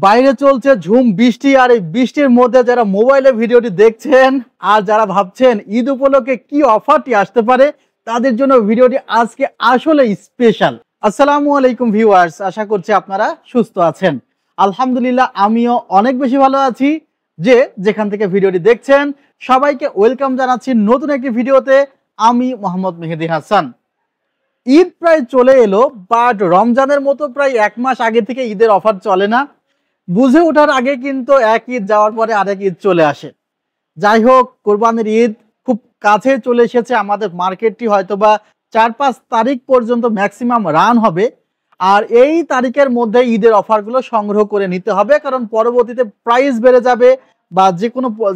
বাইরে চলছে ঝুম বৃষ্টি, আর এই বৃষ্টির মধ্যে যারা মোবাইলে ভিডিওটি দেখছেন আর যারা ভাবছেন ঈদ উপলক্ষে কি অফারটি আসতে পারে, তাদের জন্য ভিডিওটি আজকে আসলে স্পেশাল। আসসালামু আলাইকুম ভিউয়ার্স, আশা করছি আপনারা সুস্থ আছেন। আলহামদুলিল্লাহ, আমিও অনেক বেশি ভালো আছি। যেখান থেকে ভিডিওটি দেখছেন সবাইকে ওয়েলকাম জানাচ্ছি নতুন একটি ভিডিওতে। আমি মোহাম্মদ মেহেদি হাসান। ঈদ প্রায় চলে এলো, বাট রমজানের মতো প্রায় এক মাস আগে থেকে ঈদের অফার চলে না। বুঝে ওঠার আগে কিন্তু এক ঈদ যাওয়ার পরে আরেক ঈদ চলে আসে। যাই হোক, কোরবানির ঈদ খুব কাছে চলে এসেছে। আমাদের মার্কেটটি হয়তোবা 4-5 তারিখ পর্যন্ত ম্যাক্সিমাম রান হবে, আর এই তারিখের মধ্যে ঈদের অফারগুলো সংগ্রহ করে নিতে হবে, কারণ পরবর্তীতে প্রাইস বেড়ে যাবে বা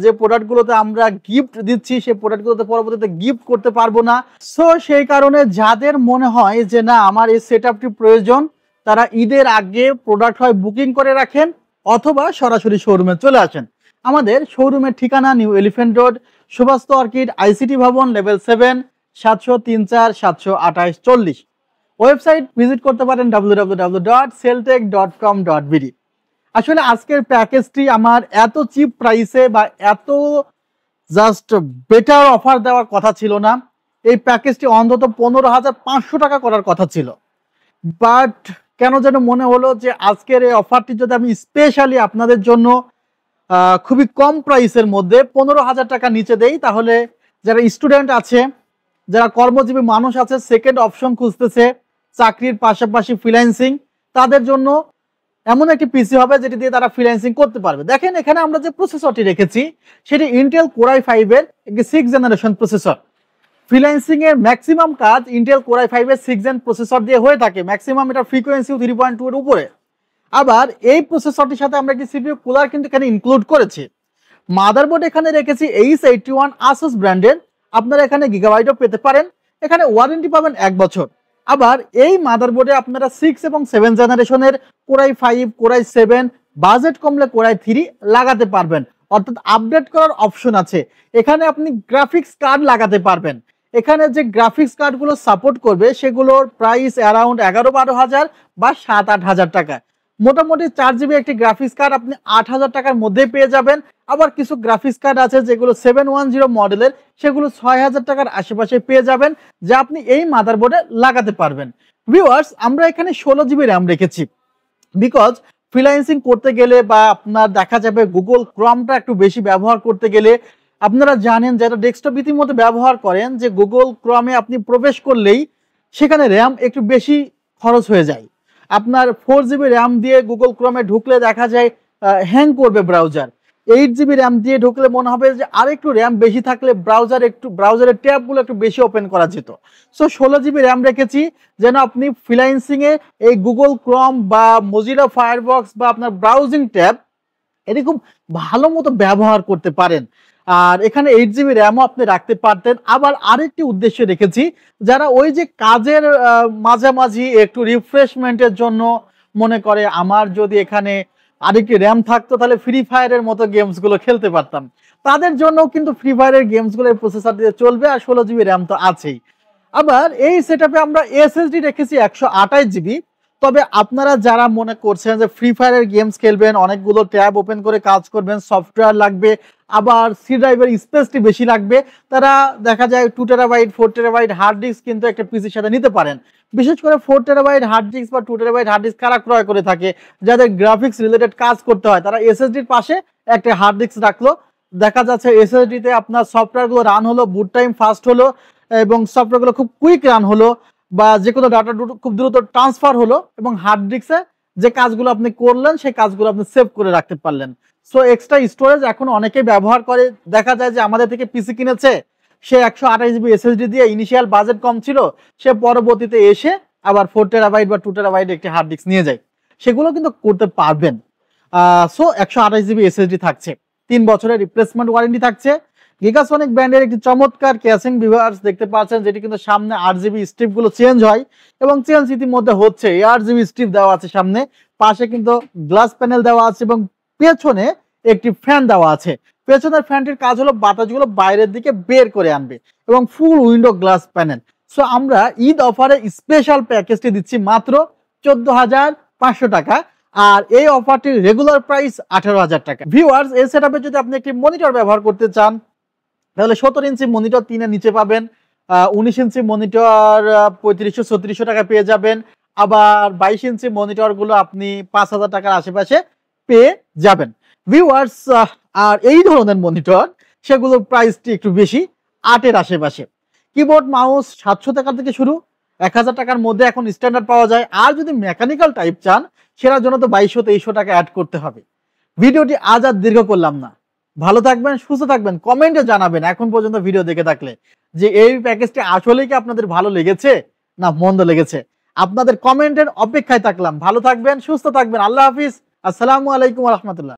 যে প্রোডাক্টগুলোতে আমরা গিফট দিচ্ছি সেই প্রোডাক্টগুলোতে পরবর্তীতে গিফট করতে পারবো না। সো সেই কারণে যাদের মনে হয় যে না আমার এই সেটআপটি প্রয়োজন, তারা ঈদের আগে প্রোডাক্ট হয় বুকিং করে রাখেন অথবা সরাসরি শোরুমে চলে আসেন। আমাদের শোরুমের ঠিকানা New Elephant Road, Subhash Orchid, ICT Bhaban, level 7, 734-728-40। Website visit করতে পারেন www.celltech.com.bd। আসলে আজকের প্যাকেজটি আমার এত চিপ প্রাইসে বা এত জাস্ট বেটার অফার দেওয়ার কথা ছিল না। এই প্যাকেজটি অন্তত 15,500 টাকা করার কথা ছিল, বাট কেন যেন মনে হলো যে আজকের এই অফারটি যদি আমি স্পেশালি আপনাদের জন্য খুবই কম প্রাইসের মধ্যে 15,000 টাকা নিচে দেই, তাহলে যারা স্টুডেন্ট আছে, যারা কর্মজীবী মানুষ আছে, সেকেন্ড অপশন খুঁজতেছে চাকরির পাশাপাশি ফ্রিল্যান্সিং, তাদের জন্য এমন একটি পিসি হবে যেটি দিয়ে তারা ফ্রিল্যান্সিং করতে পারবে। দেখেন এখানে আমরা যে প্রসেসরটি রেখেছি সেটি ইন্টেল কোর i5 এর একটি 6th জেনারেশন প্রসেসর। ফ্রিল্যান্সিং এর ম্যাক্সিমাম কাজ ইন্টেল কোর i5 এর 6th জেন প্রসেসর দিয়ে হয়ে থাকে। ম্যাক্সিমাম এটা ফ্রিকোয়েন্সিও 3.2 এর উপরে। আবার এই প্রসেসরটির সাথে আমরা একটি সিপিইউ কুলার কিন্তু এখানে ইনক্লুড করেছি। মাদারবোর্ড এখানে রেখেছি H81 আসুস ব্র্যান্ডের। আপনারা এখানে গিগাবাইটও পেতে পারেন। এখানে ওয়ারেন্টি পাবেন 1 বছর। আবার এই মাদারবোর্ডে আপনারা 6 এবং 7 জেনারেশনের core i5, core i7, budget কমলে কোর i3 লাগাতে পারবেন, অর্থাৎ আপডেট করার অপশন আছে। এখানে আপনি গ্রাফিক্স কার্ড লাগাতে পারবেন। এখানে যে গ্রাফিক্স কার্ডগুলো সাপোর্ট করবে সেগুলোর প্রাইস অ্যারাউন্ড 11-12 হাজার বা 7-8 হাজার টাকা। মোটামুটি 4GB একটি গ্রাফিক্স কার্ড আপনি 8,000 টাকার মধ্যে পেয়ে যাবেন। আবার কিছু গ্রাফিক্স কার্ড আছে যেগুলো 710 মডেলের, সেগুলো 6,000 টাকার আশেপাশে পেয়ে যাবেন, যা আপনি এই মাদারবোর্ডে লাগাতে পারবেন। ভিউয়ার্স, আমরা এখানে 16GB র্যাম রেখেছি, বিকজ ফ্রিল্যান্সিং করতে গেলে বা আপনার দেখা যাবে গুগল ক্রমটা একটু বেশি ব্যবহার করতে গেলে, আপনারা জানেন যারা ডেস্কটপ ইতিমধ্যে ব্যবহার করেন যে গুগল ক্রমে আপনি প্রবেশ করলেই সেখানে র্যাম একটু বেশি খরচ হয়ে যায়। আপনার 4GB র্যাম দিয়ে গুগল ক্রমে ঢুকলে দেখা যায় হ্যাং করবে ব্রাউজার। 8GB র্যাম দিয়ে ঢুকলে মনে হবে যে আরেকটু র্যাম বেশি থাকলে ব্রাউজারের ট্যাবগুলো একটু বেশি ওপেন করা যেত। সো 16GB র্যাম রেখেছি যেন আপনি ফ্রিল্যান্সিংয়ে এই গুগল ক্রম বা মজিলা ফায়ারবক্স বা আপনার ব্রাউজিং ট্যাব এটি খুব ভালো মতো ব্যবহার করতে পারেন। আর এখানে 8GB র্যামও আপনি রাখতে পারতেন। আবার আরেকটি উদ্দেশ্য রেখেছি, যারা ওই যে কাজের মাঝামাঝি একটু রিফ্রেশমেন্টের জন্য মনে করে আমার যদি এখানে আরেকটি র্যাম থাকতো তাহলে ফ্রি ফায়ারের মতো গেমসগুলো খেলতে পারতাম, তাদের জন্য কিন্তু ফ্রি ফায়ারের গেমসগুলো প্রসেসর দিয়ে চলবে, আর 16GB র্যাম তো আছেই। আবার এই সেটআপে আমরা এসএসডি রেখেছি 128GB। তবে আপনারা যারা মনে করছেন যে ফ্রি ফায়ারের গেমস খেলবেন, অনেকগুলো ট্যাব ওপেন করে কাজ করবেন, সফটওয়্যার লাগবে, আবার সি ড্রাইভের স্পেসটি বেশি লাগবে, তারা দেখা যায় 2TB 4TB হার্ড ডিস্ক কিন্তু একটা পিসির সাথে নিতে পারেন। বিশেষ করে 4TB হার্ড ডিস্ক বা 2TB হার্ড ডিস্ক কারা ক্রয় করে থাকে, যাদের গ্রাফিক্স রিলেটেড কাজ করতে হয়, তারা এসএসডির পাশে একটা হার্ড ডিস্ক রাখলো। দেখা যাচ্ছে এসএসডিতে আপনার সফটওয়্যারগুলো রান হলো, বুট টাইম ফাস্ট হলো এবং সফটওয়্যারগুলো খুব কুইক রান হলো, বা যে কোনো ডাটা খুব দ্রুত ট্রান্সফার হলো, এবং হার্ড ডিস্কে যে কাজগুলো আপনি করলেন সেই কাজগুলো আপনি সেভ করে রাখতে পারলেন। সো এক্সট্রা স্টোরেজ এখন অনেকেই ব্যবহার করে। দেখা যায় যে আমাদের থেকে পিসি কিনেছে, সে 128GB এসএসডি দিয়ে, ইনিশিয়াল বাজেট কম ছিল, সে পরবর্তীতে এসে আবার 4TB বা 2TB একটি হার্ড ডিস্ক নিয়ে যায়। সেগুলো কিন্তু করতে পারবেন। সো 128GB এসএসডি থাকছে, 3 বছরের রিপ্লেসমেন্ট ওয়ারেন্টি থাকছে। গিগাসনিক ব্র্যান্ডের একটি চমৎকার ক্যাসিং ভিউয়ার্স দেখতে পাচ্ছেন, যেটি কিন্তু সামনে 8GB স্ট্রিপগুলো চেঞ্জ হয় এবং চেঞ্জ ইতিমধ্যে হচ্ছে। 8GB স্ট্রিপ দেওয়া আছে সামনে, পাশে কিন্তু গ্লাস প্যানেল দেওয়া আছে এবং পেছনে একটি ফ্যান দেওয়া আছে। পেছনের ফ্যানটির কাজ হলো বাতাসগুলো বাইরের দিকে বের করে আনবে এবং ফুল উইন্ডো গ্লাস প্যানেল। সো আমরা ঈদ অফারে স্পেশাল প্যাকেজটি দিচ্ছি মাত্র 14,500 টাকা। আর এই অফারটির রেগুলার প্রাইস 18,000 টাকা। ভিউয়ার্স, এই সেটআপে যদি আপনি একটি মনিটর ব্যবহার করতে চান তাহলে 17 ইঞ্চি মনিটর 3 এর নিচে পাবেন, 19 ইঞ্চি মনিটর 3500-3600 টাকা পেয়ে যাবেন, আবার 22 ইঞ্চি মনিটর গুলো আপনি 5,000 টাকার আশেপাশে পেয়ে যাবেন। ভিউয়ার্স, আর এই ধরনের মনিটর সেগুলোর প্রাইসটি একটু বেশি, 8 এর আশেপাশে। কিবোর্ড মাউস 700 টাকা থেকে শুরু, 1000 টাকার মধ্যে এখন স্ট্যান্ডার্ড পাওয়া যায়। আর যদি মেকানিক্যাল টাইপ চান সেটার জন্য তো 2200-2300 টাকা অ্যাড করতে হবে। ভিডিওটি আজ আর দীর্ঘ করলাম না, ভালো থাকবেন, সুস্থ থাকবেন, কমেন্টে জানাবেন এখন পর্যন্ত ভিডিও দেখে থাকলে যে এই প্যাকেজটি আসলেই কি আপনাদের ভালো লেগেছে না মন্দ লেগেছে। আপনাদের কমেন্টের অপেক্ষায় থাকলাম। ভালো থাকবেন, সুস্থ থাকবেন, আল্লাহ হাফিজ, আসসালামু আলাইকুম ওয়া রাহমাতুল্লাহ।